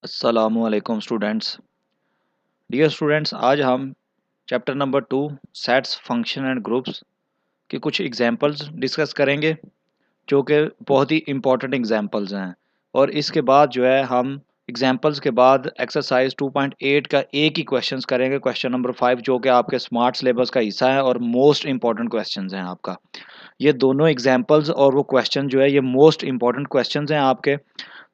अस्सलामुअलैकुम students. Dear students, आज हम chapter number 2 sets function and groups के कुछ एग्जांपल्स डिस्कस करेंगे जो कि बहुत ही इम्पोर्टेंट एग्जांपल्स हैं। और इसके बाद जो है हम एग्जांपल्स के बाद एक्सरसाइज 2.8 का एक ही क्वेश्चंस करेंगे, क्वेश्चन नंबर 5, जो कि आपके स्मार्ट सिलेबस का हिस्सा है और मोस्ट इम्पॉर्टेंट क्वेश्चंस हैं आपका। ये दोनों एग्जांपल्स और वो क्वेश्चन जो है ये मोस्ट इम्पॉर्टेंट क्वेश्चंस हैं आपके।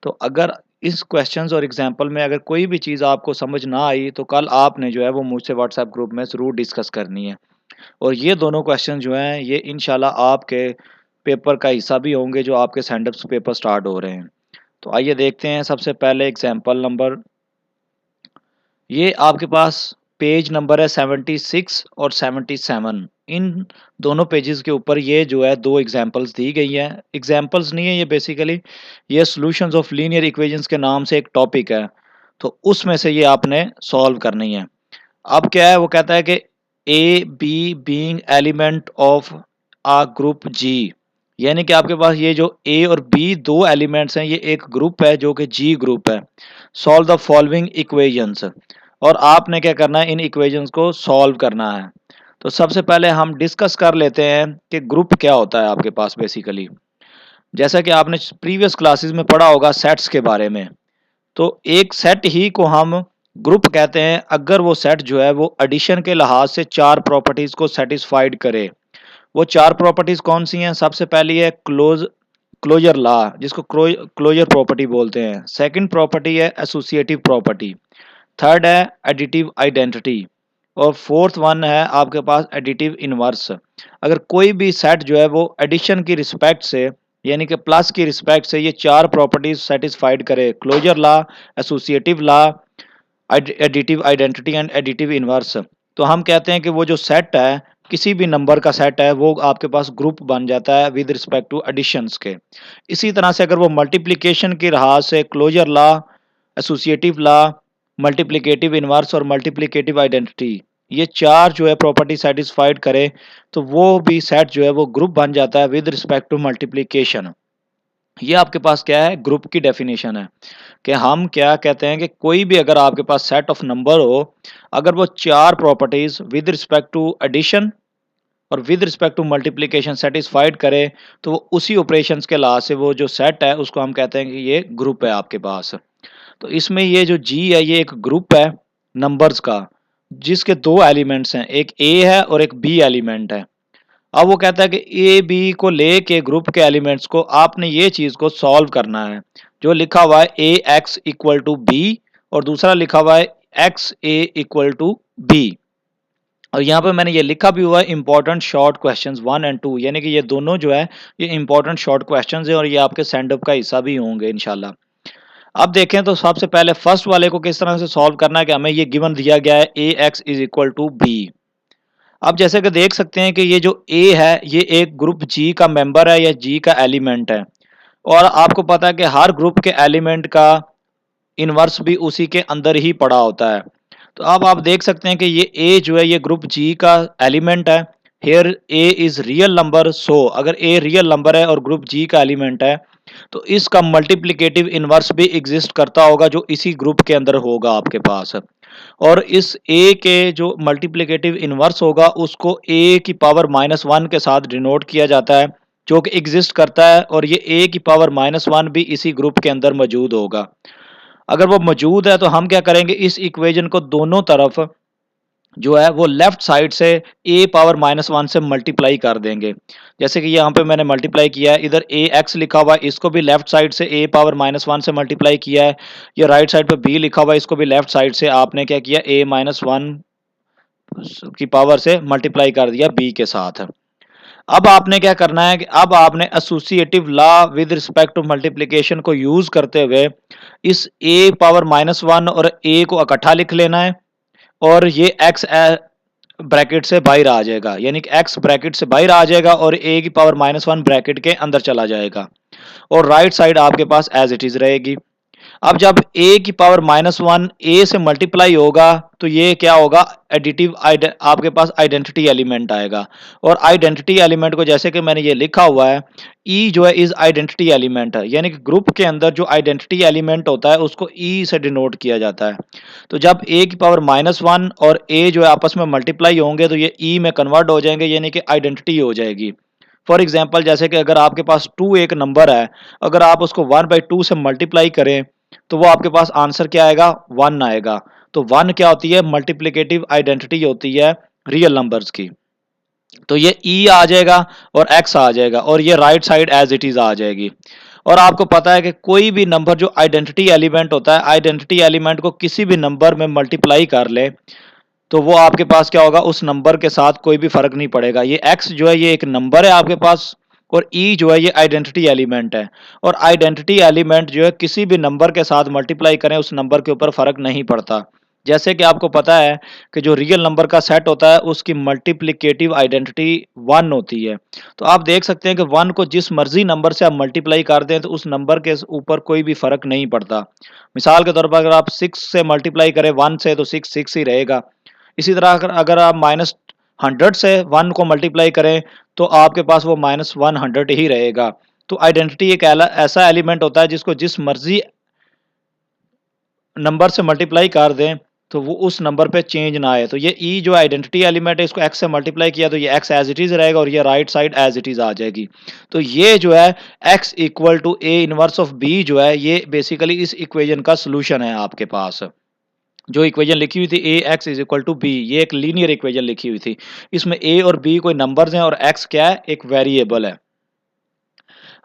तो अगर इस क्वेश्चंस और एग्जाम्पल में अगर कोई भी चीज़ आपको समझ ना आई तो कल आपने जो है वो मुझसे व्हाट्सएप ग्रुप में ज़रूर डिस्कस करनी है। और ये दोनों क्वेश्चन जो हैं ये इंशाल्लाह आपके पेपर का हिस्सा भी होंगे जो आपके सेंडप्स पेपर स्टार्ट हो रहे हैं। तो आइए देखते हैं सबसे पहले एग्जाम्पल नंबर। ये आपके पास पेज नंबर है 76 और 77। इन दोनों पेजेस के ऊपर ये जो है दो एग्जांपल्स दी गई हैं। एग्जांपल्स नहीं है ये, बेसिकली ये सॉल्यूशंस ऑफ लीनियर इक्वेशंस के नाम से एक टॉपिक है। तो उसमें से ये आपने सॉल्व करनी है। अब क्या है, वो कहता है कि a b being element of a group G, यानी कि आपके पास ये जो ए और बी दो एलिमेंट्स हैं ये एक ग्रुप है जो कि जी ग्रुप है। सॉल्व द फॉलोइंग इक्वेशंस, और आपने क्या करना है, इन इक्वेशंस को सॉल्व करना है। तो सबसे पहले हम डिस्कस कर लेते हैं कि ग्रुप क्या होता है आपके पास। बेसिकली जैसा कि आपने प्रीवियस क्लासेस में पढ़ा होगा सेट्स के बारे में, तो एक सेट ही को हम ग्रुप कहते हैं अगर वो सेट जो है वो एडिशन के लिहाज से चार प्रॉपर्टीज को सेटिस्फाइड करे। वो चार प्रॉपर्टीज कौन सी हैं? सबसे पहली है क्लोजर लॉ, जिसको क्लोजर प्रॉपर्टी बोलते हैं। सेकंड प्रॉपर्टी है एसोसिएटिव प्रॉपर्टी। थर्ड है एडिटिव आइडेंटिटी। और फोर्थ वन है आपके पास एडिटिव इनवर्स। अगर कोई भी सेट जो है वो एडिशन की रिस्पेक्ट से, यानी कि प्लस की रिस्पेक्ट से, ये चार प्रॉपर्टीज सेटिस्फाइड करे, closure law, associative law, additive identity and additive inverse, तो हम कहते हैं कि वो जो सेट है, किसी भी नंबर का सेट है, वो आपके पास ग्रुप बन जाता है विद रिस्पेक्ट टू एडिशंस के। इसी तरह से अगर वो मल्टीप्लिकेशन की लिहाज से closure law, associative law, multiplicative inverse और मल्टीप्लिकेटिव आइडेंटिटी, ये चार जो है प्रॉपर्टी सेटिस्फाइड करे, तो वो भी सेट जो है वो ग्रुप बन जाता है विद रिस्पेक्ट टू मल्टीप्लिकेशन। ये आपके पास क्या है, ग्रुप की डेफिनेशन है कि हम क्या कहते हैं कि कोई भी अगर आपके पास सेट ऑफ नंबर हो, अगर वो चार properties with respect to addition और with respect to multiplication satisfied करे, तो वो उसी ऑपरेशंस के लास्ट से वो जो सेट है उसको हम कहते हैं कि ये ग्रुप है आपके पास। तो इसमें ये जो जी है ये एक ग्रुप है नंबर्स का, जिसके दो एलिमेंट्स हैं, एक ए है और एक बी एलिमेंट है। अब वो कहता है कि ए बी को लेके ग्रुप के एलिमेंट्स को आपने ये चीज को सॉल्व करना है। जो लिखा हुआ है a x equal to b, और दूसरा लिखा हुआ है x a equal to b. और यहाँ पे मैंने ये लिखा भी हुआ है इंपॉर्टेंट शॉर्ट क्वेश्चंस 1 और 2, यानी कि ये दोनों जो है ये इंपॉर्टेंट शॉर्ट क्वेश्चंस हैं और ये आपके सेंड अप का हिस्सा भी होंगे इंशाल्लाह। अब देखें तो सबसे पहले फर्स्ट वाले को किस तरह से सॉल्व करना है कि हमें ये गिवन दिया गया है a x is equal to b. अब जैसे कि देख सकते हैं कि ये जो ए है ये एक ग्रुप जी का मेंबर है या जी का एलिमेंट है, और आपको पता है कि हर ग्रुप के एलिमेंट का इनवर्स भी उसी के अंदर ही पड़ा होता है। तो अब आप देख सकते हैं कि ये ए जो है ये ग्रुप जी का एलिमेंट है। Here a is real number, so अगर ए रियल नंबर है और ग्रुप जी का एलिमेंट है तो इसका मल्टीप्लिकेटिव इनवर्स भी एग्जिस्ट करता होगा जो इसी ग्रुप के अंदर होगा आपके पास। और इस ए के जो मल्टीप्लिकेटिव इनवर्स होगा उसको ए की पावर -1 के साथ डिनोट किया जाता है, जो कि एग्जिस्ट करता है, और ये ए की पावर -1 भी इसी ग्रुप के अंदर मौजूद होगा। अगर वो मौजूद है तो हम क्या करेंगे, इस इक्वेशन को दोनों तरफ जो है वो लेफ्ट साइड से ए पावर -1 से मल्टीप्लाई कर देंगे। जैसे कि यहाँ पे मैंने मल्टीप्लाई किया है, इधर ए एक्स लिखा हुआ है, इसको भी लेफ्ट साइड से ए पावर -1 से मल्टीप्लाई किया है। ये राइट साइड पे बी लिखा हुआ है, इसको भी लेफ्ट साइड से आपने क्या किया, ए -1 की पावर से मल्टीप्लाई कर दिया बी के साथ। अब आपने क्या करना है कि अब आपने associative law with respect to multiplication को यूज करते हुए इस ए पावर -1 और ए को इकट्ठा लिख लेना है, और ये एक्स ब्रैकेट से बाहर आ जाएगा, यानी कि एक्स ब्रैकेट से बाहर आ जाएगा और ए की पावर -1 ब्रैकेट के अंदर चला जाएगा, और राइट साइड आपके पास एज इट इज रहेगी। अब जब a की पावर -1 a से मल्टीप्लाई होगा तो ये क्या होगा, एडिटिव आपके पास आइडेंटिटी एलिमेंट आएगा। और आइडेंटिटी एलिमेंट को जैसे कि मैंने ये लिखा हुआ है, ई जो है इज आइडेंटिटी एलिमेंट है, यानी कि ग्रुप के अंदर जो आइडेंटिटी एलिमेंट होता है उसको ई से डिनोट किया जाता है। तो जब a की पावर -1 और a जो है आपस में मल्टीप्लाई होंगे तो ये ई में कन्वर्ट हो जाएंगे, यानी कि आइडेंटिटी हो जाएगी। फॉर एग्जाम्पल जैसे कि अगर आपके पास 2 एक नंबर है, अगर आप उसको 1/2 से मल्टीप्लाई करें तो वो आपके पास आंसर क्या आएगा, 1 आएगा। तो 1 क्या होती है, मल्टीप्लिकेटिव आइडेंटिटी होती है रियल नंबर्स की। तो ये ई आ जाएगा और एक्स आ जाएगा और ये right side as it is आ जाएगी। और आपको पता है कि कोई भी नंबर जो आइडेंटिटी एलिमेंट होता है, आइडेंटिटी एलिमेंट को किसी भी नंबर में मल्टीप्लाई कर ले तो वो आपके पास क्या होगा, उस नंबर के साथ कोई भी फर्क नहीं पड़ेगा। ये एक्स जो है ये एक नंबर है आपके पास और ई जो है ये आइडेंटिटी एलिमेंट है। और आइडेंटिटी एलिमेंट जो है किसी भी नंबर के साथ मल्टीप्लाई करें उस नंबर के ऊपर फर्क नहीं पड़ता। जैसे कि आपको पता है कि जो रियल नंबर का सेट होता है उसकी मल्टीप्लिकेटिव आइडेंटिटी 1 होती है। तो आप देख सकते हैं कि 1 को जिस मर्जी नंबर से आप मल्टीप्लाई कर दें तो उस नंबर के ऊपर कोई भी फर्क नहीं पड़ता। मिसाल के तौर पर अगर आप 6 से मल्टीप्लाई करें 1 से तो 6 6 ही रहेगा। इसी तरह अगर आप -100 से 1 को मल्टीप्लाई करें तो आपके पास वो -100 ही रहेगा। तो आइडेंटिटी एक ऐसा एलिमेंट होता है जिसको जिस मर्जी नंबर से मल्टीप्लाई कर दें तो वो उस नंबर पे चेंज ना आए। तो ये ई जो आइडेंटिटी एलिमेंट है इसको एक्स से मल्टीप्लाई किया तो ये एक्स एज इट इज रहेगा और ये right side as it is आ जाएगी। तो ये जो है x equal to a inverse of b जो है ये बेसिकली इस इक्वेशन का सोल्यूशन है आपके पास। जो इक्वेशन लिखी हुई थी a x is equal to b, ये एक लीनियर इक्वेशन लिखी हुई थी। इसमें ए और बी कोई नंबर्स हैं और एक्स क्या है, एक वेरिएबल है।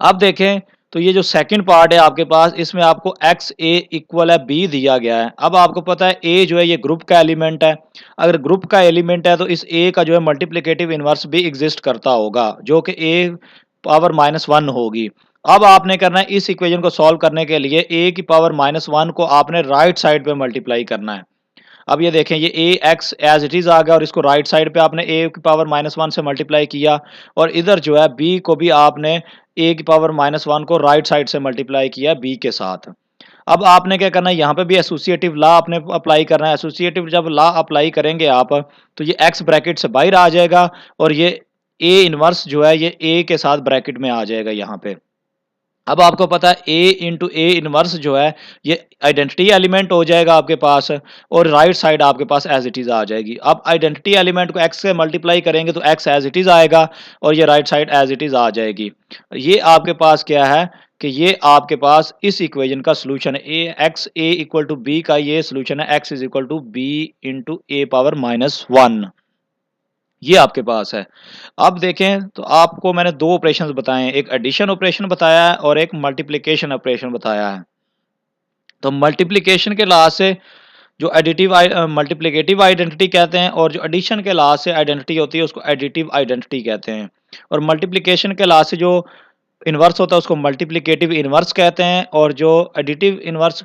अब देखें तो ये जो सेकंड पार्ट है आपके पास इसमें आपको एक्स ए इक्वल है बी दिया गया है। अब आपको पता है ए जो है ये ग्रुप का एलिमेंट है। अगर ग्रुप का एलिमेंट है तो इस ए का जो है मल्टीप्लिकेटिव इनवर्स भी एग्जिस्ट करता होगा जो कि ए पावर -1 होगी। अब आपने करना है इस इक्वेशन को सॉल्व करने के लिए ए की पावर -1 को आपने राइट साइड पे मल्टीप्लाई करना है। अब ये देखें ये ए एक्स एज इट इज आ गया और इसको राइट साइड पे आपने ए की पावर -1 से मल्टीप्लाई किया और इधर जो है बी को भी आपने ए की पावर -1 को राइट साइड से मल्टीप्लाई किया बी के साथ। अब आपने क्या करना है, यहाँ पे भी एसोसिएटिव लॉ आपने अप्लाई करना है। एसोसिएटिव जब लॉ अप्लाई करेंगे आप तो ये एक्स ब्रैकेट से बाहर आ जाएगा और ये ए इनवर्स जो है ये ए के साथ ब्रैकेट में आ जाएगा यहाँ पे। अब आपको पता है ए इंटू ए इनवर्स जो है ये आइडेंटिटी एलिमेंट हो जाएगा आपके पास और राइट साइड आपके पास एज इट इज आ जाएगी। अब आइडेंटिटी एलिमेंट को एक्स से मल्टीप्लाई करेंगे तो एक्स एज इट इज आएगा और ये right side as it is आ जाएगी। ये आपके पास क्या है कि ये आपके पास इस इक्वेशन का सोल्यूशन है। A x a equal to b का ये सोल्यूशन है, x is equal to b into a power -1। ये आपके पास है। अब देखें तो आपको मैंने 2 ऑपरेशंस बताए हैं, एक एडिशन ऑपरेशन बताया है और एक मल्टीप्लिकेशन ऑपरेशन बताया है। तो मल्टीप्लिकेशन के लिहाज से जो मल्टीप्लिकेटिव आइडेंटिटी कहते हैं और जो एडिशन के लिहाज से आइडेंटिटी होती है उसको एडिटिव आइडेंटिटी कहते हैं। और मल्टीप्लिकेशन के लिहाज से जो इनवर्स होता है उसको मल्टीप्लिकेटिव इनवर्स कहते हैं और जो एडिटिव इनवर्स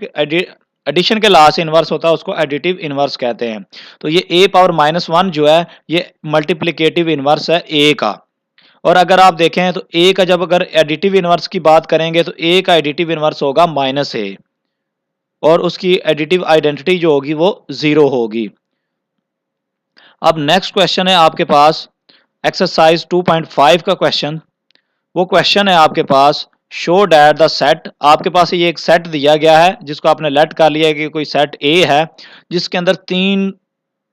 एडिशन के लिहाज से इनवर्स होता है उसको एडिटिव इनवर्स कहते हैं। तो ये ए पावर -1 जो है ये मल्टीप्लिकेटिव इनवर्स है ए का। और अगर आप देखें तो ए का जब अगर एडिटिव इनवर्स की बात करेंगे तो ए का एडिटिव इनवर्स होगा -a और उसकी एडिटिव आइडेंटिटी जो होगी वो 0 होगी। अब नेक्स्ट क्वेश्चन है आपके पास एक्सरसाइज 2.5 का क्वेश्चन। वो क्वेश्चन है आपके पास शो डैट द सेट। आपके पास ये एक सेट दिया गया है जिसको आपने लेट कर लिया है कि कोई सेट ए है जिसके अंदर 3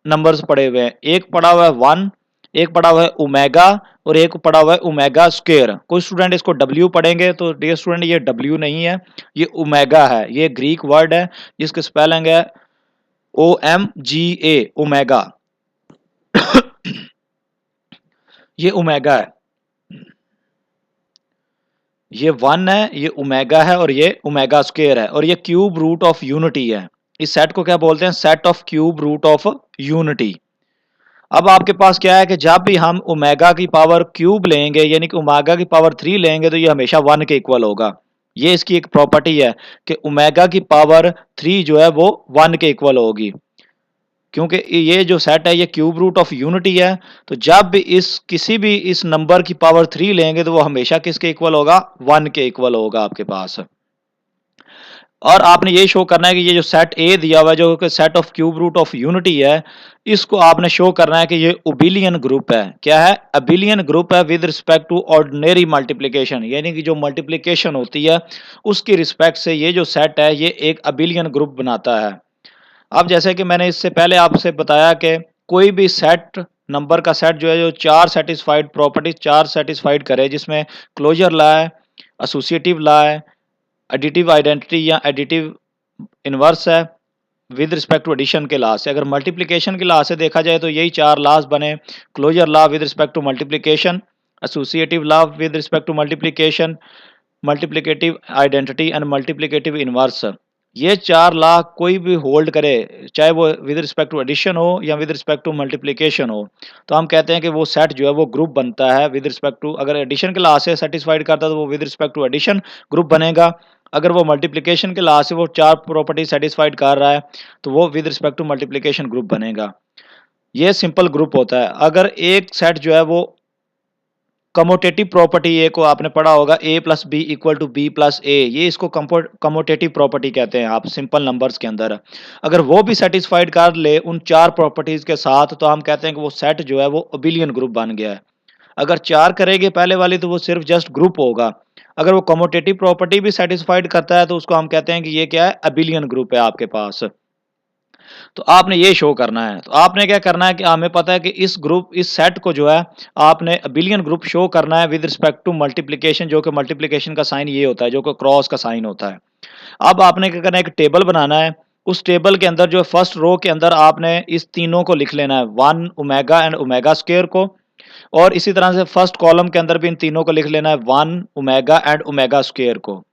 नंबर्स पड़े हुए हैं। एक पड़ा हुआ है 1, एक पड़ा हुआ है ओमेगा और एक पड़ा हुआ है ओमेगा स्क्वायर। कोई स्टूडेंट इसको डब्ल्यू पढ़ेंगे तो डियर स्टूडेंट ये डब्ल्यू नहीं है, ये ओमेगा है। ये ग्रीक वर्ड है जिसके स्पेलिंग है OMGA, ओमेगा। ये ओमेगा है, ये 1 है, ये ओमेगा है और ये ओमेगा स्क्वायर है और ये क्यूब रूट ऑफ यूनिटी है। इस सेट को क्या बोलते हैं, set of cube root of unity. अब आपके पास क्या है कि जब भी हम ओमेगा की पावर क्यूब लेंगे यानी कि ओमेगा की पावर 3 लेंगे तो ये हमेशा 1 के इक्वल होगा। ये इसकी एक प्रॉपर्टी है कि ओमेगा की पावर 3 जो है वो 1 के इक्वल होगी क्योंकि ये जो सेट है ये क्यूब रूट ऑफ यूनिटी है। तो जब भी किसी भी इस नंबर की पावर 3 लेंगे तो वो हमेशा किसके इक्वल होगा, 1 के इक्वल होगा आपके पास। और आपने ये शो करना है कि ये जो सेट ए दिया हुआ है जो कि set of cube root of unity है, इसको आपने शो करना है कि ये अबिलियन ग्रुप है। क्या है? अबिलियन ग्रुप है with respect to ordinary multiplication, यानी कि जो मल्टीप्लिकेशन होती है उसकी रिस्पेक्ट से ये जो सेट है ये एक अबिलियन ग्रुप बनाता है। अब जैसे कि मैंने इससे पहले आपसे बताया कि कोई भी सेट, नंबर का सेट जो है, जो चार सेटिस्फाइड प्रॉपर्टीज चार सेटिस्फाइड करे, जिसमें क्लोजर लॉ है, एसोसिएटिव लॉ है, एडिटिव आइडेंटिटी या एडिटिव इनवर्स है, विद रिस्पेक्ट टू एडिशन के लॉ से। अगर मल्टीप्लिकेशन के लॉ से देखा जाए तो यही चार लॉज बने, closure law with respect to multiplication, associative law with respect to multiplication, multiplicative identity and multiplicative inverse. ये चार लॉ कोई भी होल्ड करे, चाहे वो विद रिस्पेक्ट टू एडिशन हो या विद रिस्पेक्ट टू मल्टीप्लिकेशन हो, तो हम कहते हैं कि वो सेट जो है वो ग्रुप बनता है विद रिस्पेक्ट टू, अगर एडिशन के लॉ से सेटिस्फाइड करता है तो वो with respect to addition group बनेगा। अगर वो मल्टीप्लिकेशन के लॉ से वो चार प्रॉपर्टी सेटिस्फाइड कर रहा है तो वो with respect to multiplication group बनेगा। ये सिंपल ग्रुप होता है। अगर एक सेट जो है वो कमोटेटिव प्रॉपर्टी ए को आपने पढ़ा होगा, a plus b equal to b plus a, ये इसको कमोटेटिव प्रॉपर्टी कहते हैं आप सिंपल नंबर्स के अंदर। अगर वो भी सेटिस्फाइड कर ले उन चार प्रॉपर्टीज के साथ तो हम कहते हैं कि वो सेट जो है वो अबिलियन ग्रुप बन गया है। अगर चार करेंगे पहले वाली तो वो सिर्फ जस्ट ग्रुप होगा। अगर वो कमोटेटिव प्रॉपर्टी भी सेटिस्फाइड करता है तो उसको हम कहते हैं कि ये क्या है, अबिलियन ग्रुप है आपके पास। तो आपने ये शो करना है। तो आपने क्या करना है कि हमें पता है कि इस सेट को जो है आपने अबिलियन ग्रुप शो करना है विद रिस्पेक्ट टू मल्टीप्लिकेशन, जो कि मल्टीप्लिकेशन का साइन ये होता है, जो कि क्रॉस का साइन होता है। अब आपने क्या करना है, एक टेबल बनाना है। उस टेबल के अंदर जो फर्स्ट रो के अंदर आपने इस तीनों को लिख लेना है, one omega and omega square को, और इसी तरह से फर्स्ट कॉलम के अंदर भी इन तीनों को लिख लेना है, one omega and omega square को।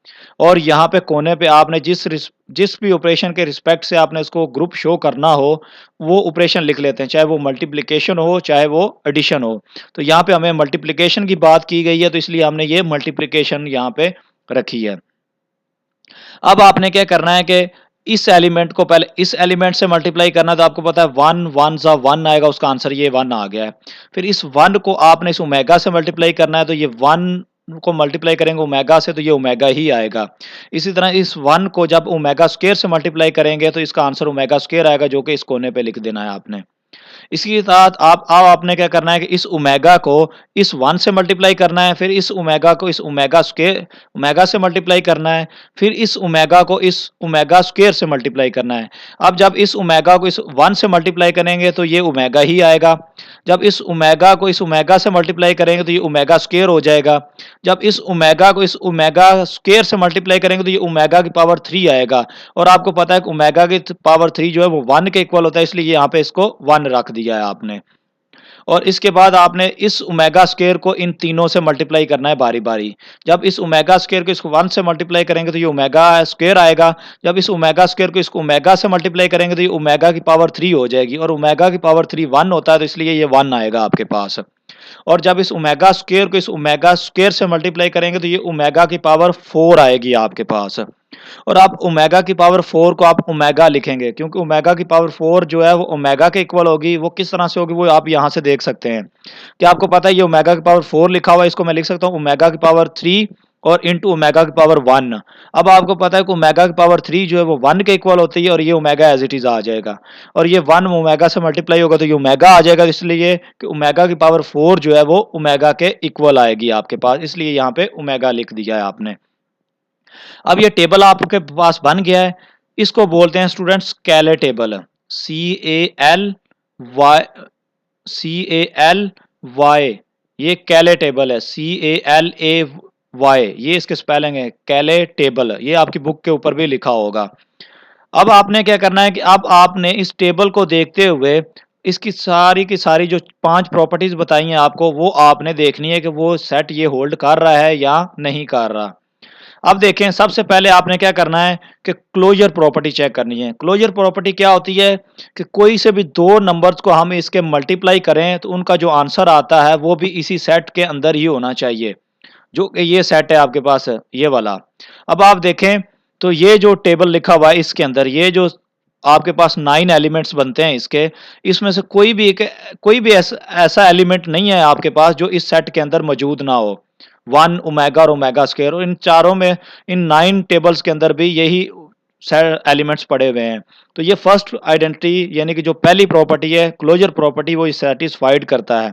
और यहाँ पे कोने पे आपने जिस भी ऑपरेशन के रिस्पेक्ट से आपने इसको ग्रुप शो करना हो वो ऑपरेशन लिख लेते हैं, चाहे वो मल्टीप्लिकेशन हो चाहे वो एडिशन हो। तो यहाँ पे हमें मल्टीप्लिकेशन की बात की गई है तो इसलिए हमने ये मल्टीप्लिकेशन यहाँ पे रखी है। अब आपने क्या करना है कि इस एलिमेंट को पहले इस एलिमेंट से मल्टीप्लाई करना, तो आपको पता है वन वन सा वन आएगा, उसका आंसर ये वन आ गया है। फिर इस वन को आपने इस ओमेगा से मल्टीप्लाई करना है, तो ये वन को मल्टीप्लाई करेंगे ओमेगा से तो ये ओमेगा ही आएगा। इसी तरह इस वन को जब ओमेगा स्क्वायर से मल्टीप्लाई करेंगे तो इसका आंसर ओमेगा स्क्वायर आएगा, जो कि इस कोने पे लिख देना है आपने। इसके साथ आपने क्या करना है कि इस ओमेगा को इस वन से मल्टीप्लाई करना है, फिर इस ओमेगा को इस ओमेगा से मल्टीप्लाई करना है, फिर इस ओमेगा को इस ओमेगा स्क्वायर से मल्टीप्लाई करना है। अब जब इस ओमेगा को इस वन से मल्टीप्लाई करेंगे तो ये ओमेगा ही आएगा। जब इस ओमेगा को इस ओमेगा से मल्टीप्लाई करेंगे तो ये ओमेगा स्क्वायर हो जाएगा। जब इस ओमेगा को इस ओमेगा स्क्वायर से मल्टीप्लाई करेंगे तो ये ओमेगा की पावर 3 आएगा। और आपको पता है कि ओमेगा की पावर 3 जो है वो 1 के इक्वल होता है, इसलिए यहाँ पे इसको 1 रख दिया है आपने। और इसके बाद आपने इस ओमेगा स्क्वायर को इन तीनों से मल्टीप्लाई करना है बारी बारी। जब इस ओमेगा स्क्वायर को इसको 1 से मल्टीप्लाई करेंगे तो ये ओमेगा स्क्वायर आएगा। जब इस ओमेगा स्क्वायर को इसको ओमेगा से मल्टीप्लाई करेंगे तो ये ओमेगा की पावर 3 हो जाएगी, और ओमेगा की पावर 3 1 होता है तो इसलिए ये 1 आएगा आपके पास। और जब इस ओमेगा स्क्वायर को इस ओमेगा स्क्वायर से मल्टीप्लाई करेंगे तो ये ओमेगा की पावर 4 आएगी आपके पास। और आप ओमेगा की पावर 4 को आप ओमेगा लिखेंगे, क्योंकि ओमेगा की पावर 4 जो है वो ओमेगा के इक्वल होगी। वो किस तरह से होगी वो आप यहाँ से देख सकते हैं। क्या आपको पता है ये ओमेगा की पावर 4 लिखा हुआ है, इसको मैं लिख सकता हूँ ओमेगा की पावर 3 और इंटू ओमेगा की पावर 1। अब आपको पता है कि ओमेगा की पावर 3 जो है वो 1 के इक्वल होती है, और ये ओमेगा एज इट इज आ जाएगा। और ये 1 ओमेगा से मल्टीप्लाई होगा तो ये ओमेगा आ जाएगा, इसलिए कि ओमेगा की पावर 4 जो है वो ओमेगा के इक्वल आएगी आपके पास, इसलिए यहाँ पे ओमेगा लिख दिया है आपने। अब ये टेबल आपके पास बन गया है, इसको बोलते हैं स्टूडेंट्स कैले टेबल। वाई CALY, ये कैले टेबल है, CALAY, ये इसके स्पेलिंग है कैले टेबल, ये आपकी बुक के ऊपर भी लिखा होगा। अब आपने क्या करना है कि अब आपने इस टेबल को देखते हुए इसकी सारी की सारी जो 5 प्रॉपर्टीज बताई हैं आपको, वो आपने देखनी है कि वो सेट ये होल्ड कर रहा है या नहीं कर रहा। अब देखें, सबसे पहले आपने क्या करना है कि क्लोजर प्रॉपर्टी चेक करनी है। क्लोजर प्रॉपर्टी क्या होती है कि कोई से भी दो नंबर्स को हम इसके मल्टीप्लाई करें तो उनका जो आंसर आता है वो भी इसी सेट के अंदर ही होना चाहिए, जो कि ये सेट है आपके पास ये वाला। अब आप देखें तो ये जो टेबल लिखा हुआ है इसके अंदर ये जो आपके पास 9 एलिमेंट्स बनते हैं इसके, इसमें से कोई भी ऐसा एलिमेंट नहीं है आपके पास जो इस सेट के अंदर मौजूद ना हो। वन ओमेगा और ओमेगा स्क्वायर, और इन चारों में इन 9 टेबल्स के अंदर भी यही एलिमेंट्स पड़े हुए हैं। तो ये फर्स्ट आइडेंटिटी यानी कि जो पहली प्रॉपर्टी है क्लोजर प्रॉपर्टी, वो सेटिस्फाइड करता है।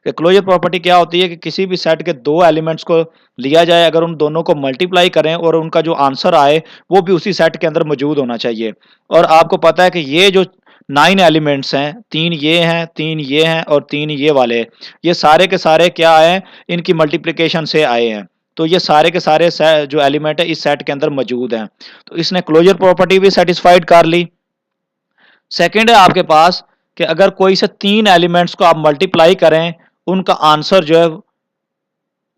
कि क्लोजर प्रॉपर्टी क्या होती है कि किसी भी सेट के दो एलिमेंट्स को लिया जाए, अगर उन दोनों को मल्टीप्लाई करें और उनका जो आंसर आए वो भी उसी सेट के अंदर मौजूद होना चाहिए। और आपको पता है कि ये जो 9 एलिमेंट्स हैं, 3 ये हैं, 3 ये हैं और 3 ये वाले, ये सारे के सारे क्या आए हैं, इनकी मल्टीप्लिकेशन से आए हैं। तो ये सारे के सारे जो एलिमेंट है इस सेट के अंदर मौजूद हैं। तो इसने क्लोजर प्रॉपर्टी भी सेटिस्फाइड कर ली। सेकंड है आपके पास कि अगर कोई से 3 एलिमेंट्स को आप मल्टीप्लाई करें, उनका आंसर जो है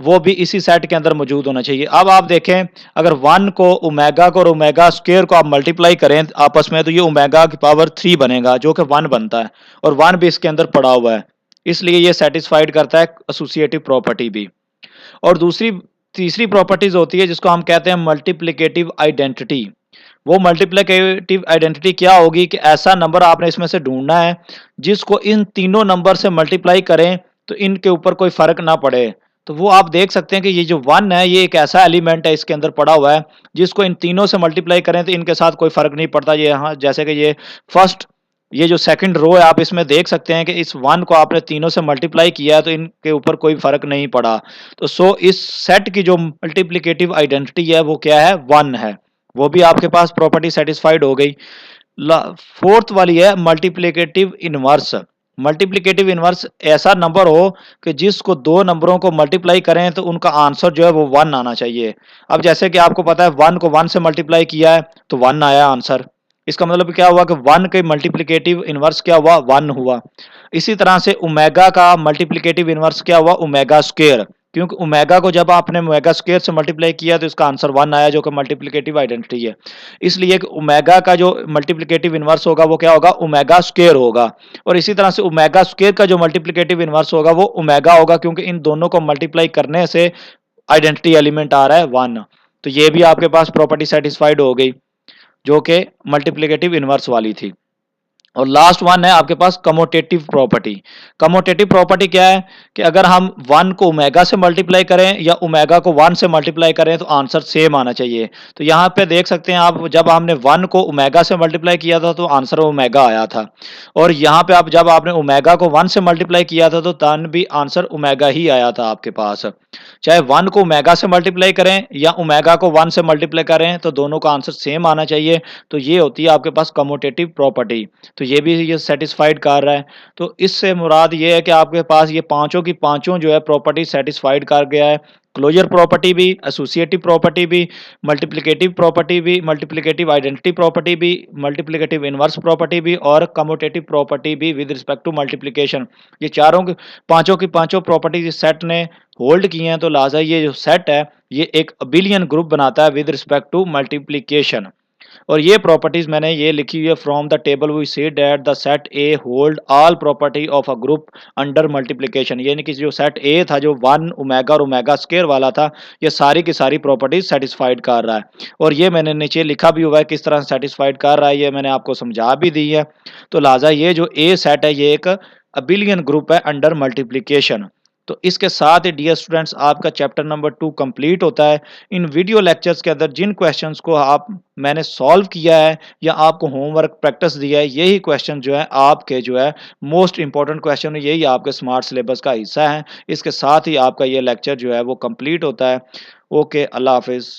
वो भी इसी सेट के अंदर मौजूद होना चाहिए। अब आप देखें, अगर 1 को ओमेगा को और ओमेगा स्क्वायर को आप मल्टीप्लाई करें आपस में, तो ये ओमेगा की पावर 3 बनेगा जो कि 1 बनता है, और 1 भी इसके अंदर पड़ा हुआ है, इसलिए ये सेटिस्फाइड करता है एसोसिएटिव प्रॉपर्टी भी। और तीसरी प्रॉपर्टीज होती है जिसको हम कहते हैं मल्टीप्लिकेटिव आइडेंटिटी। वो मल्टीप्लिकेटिव आइडेंटिटी क्या होगी कि ऐसा नंबर आपने इसमें से ढूंढना है जिसको इन तीनों नंबर से मल्टीप्लाई करें तो इनके ऊपर कोई फर्क ना पड़े। तो वो आप देख सकते हैं कि ये जो 1 है ये एक ऐसा एलिमेंट है इसके अंदर पड़ा हुआ है जिसको इन तीनों से मल्टीप्लाई करें तो इनके साथ कोई फर्क नहीं पड़ता। ये यहाँ जैसे कि फर्स्ट ये जो सेकंड रो है आप इसमें देख सकते हैं कि इस 1 को आपने तीनों से मल्टीप्लाई किया है तो इनके ऊपर कोई फर्क नहीं पड़ा। तो इस सेट की जो मल्टीप्लिकेटिव आइडेंटिटी है वो क्या है, 1 है। वो भी आपके पास प्रॉपर्टी सेटिस्फाइड हो गई। फोर्थ वाली है मल्टीप्लिकेटिव इनवर्स। मल्टीप्लिकेटिव इनवर्स ऐसा नंबर हो कि जिसको दो नंबरों को मल्टीप्लाई करें तो उनका आंसर जो है वो 1 आना चाहिए। अब जैसे कि आपको पता है 1 को 1 से मल्टीप्लाई किया है तो 1 आया आंसर। इसका मतलब क्या हुआ कि 1 के मल्टीप्लिकेटिव इनवर्स क्या हुआ, 1 हुआ। इसी तरह से ओमेगा का मल्टीप्लिकेटिव इनवर्स क्या हुआ, ओमेगा स्क्वायर, क्योंकि ओमेगा को जब आपने ओमेगा स्क्वायर से मल्टीप्लाई किया तो इसका आंसर 1 आया जो कि मल्टीप्लिकेटिव आइडेंटिटी है। इसलिए ओमेगा का जो मल्टीप्लिकेटिव इनवर्स होगा वो क्या होगा, ओमेगा स्क्वायर होगा। और इसी तरह से ओमेगा स्क्वायर का जो मल्टीप्लिकेटिव इनवर्स होगा वो ओमेगा होगा, क्योंकि इन दोनों को मल्टीप्लाई करने से आइडेंटिटी एलिमेंट आ रहा है 1। तो ये भी आपके पास प्रॉपर्टी सेटिस्फाइड हो गई जो कि मल्टीप्लिकेटिव इनवर्स वाली थी। और लास्ट वन है आपके पास कमोटेटिव प्रॉपर्टी। कमोटेटिव प्रॉपर्टी क्या है कि अगर हम 1 को ओमेगा से मल्टीप्लाई करें या ओमेगा को 1 से मल्टीप्लाई करें तो आंसर सेम आना चाहिए। तो यहाँ पे देख सकते हैं आप, जब हमने 1 को ओमेगा से मल्टीप्लाई किया था तो आंसर ओमेगा आया था, और यहाँ पे आप जब आपने ओमेगा को 1 से मल्टीप्लाई किया था तो तन भी आंसर ओमेगा ही आया था आपके पास। चाहे 1 को ओमेगा से मल्टीप्लाई करें या ओमेगा को 1 से मल्टीप्लाई करें तो दोनों का आंसर सेम आना चाहिए। तो ये होती है आपके पास कमोटेटिव प्रॉपर्टी। तो ये भी ये सेटिस्फाइड कर रहा है। तो इससे मुराद ये है कि आपके पास ये पांचों की पांचों जो है प्रॉपर्टी सेटिस्फाइड कर गया है। क्लोजर प्रॉपर्टी भी, एसोसिएटिव प्रॉपर्टी भी, मल्टीप्लिकेटिव प्रॉपर्टी भी, मल्टीप्लिकेटिव आइडेंटिटी प्रॉपर्टी भी, मल्टीप्लिकेटिव इनवर्स प्रॉपर्टी भी और कमोटेटिव प्रॉपर्टी भी विद रिस्पेक्ट टू मल्टीप्लिकेशन। ये पांचों की पांचों प्रॉपर्टी सेट ने होल्ड किए हैं, तो लिहाजा ये जो सेट है ये एक अबिलियन ग्रुप बनाता है विद रिस्पेक्ट टू मल्टीप्लिकेशन। और ये प्रॉपर्टीज मैंने ये लिखी हुई है from the table we see that the set A hold all property of a group under multiplication. यानी कि जो सेट ए था जो 1 ओमेगा और ओमेगा स्क्वायर वाला था, ये सारी की सारी प्रॉपर्टीज सेटिस्फाइड कर रहा है। और ये मैंने नीचे लिखा भी हुआ है किस तरह सेटिस्फाइड कर रहा है, ये मैंने आपको समझा भी दी है। तो लिहाजा ये जो ए सेट है ये एक अबिलियन ग्रुप है अंडर मल्टीप्लिकेशन। तो इसके साथ ही डियर स्टूडेंट्स आपका चैप्टर नंबर 2 कंप्लीट होता है। इन वीडियो लेक्चर्स के अंदर जिन क्वेश्चंस को मैंने सॉल्व किया है या आपको होमवर्क प्रैक्टिस दिया है, यही क्वेश्चन जो है आपके जो है मोस्ट इंपॉर्टेंट क्वेश्चन है, यही आपके स्मार्ट सिलेबस का हिस्सा है। इसके साथ ही आपका ये लेक्चर जो है वो कंप्लीट होता है। ओके, अल्लाह हाफिज़।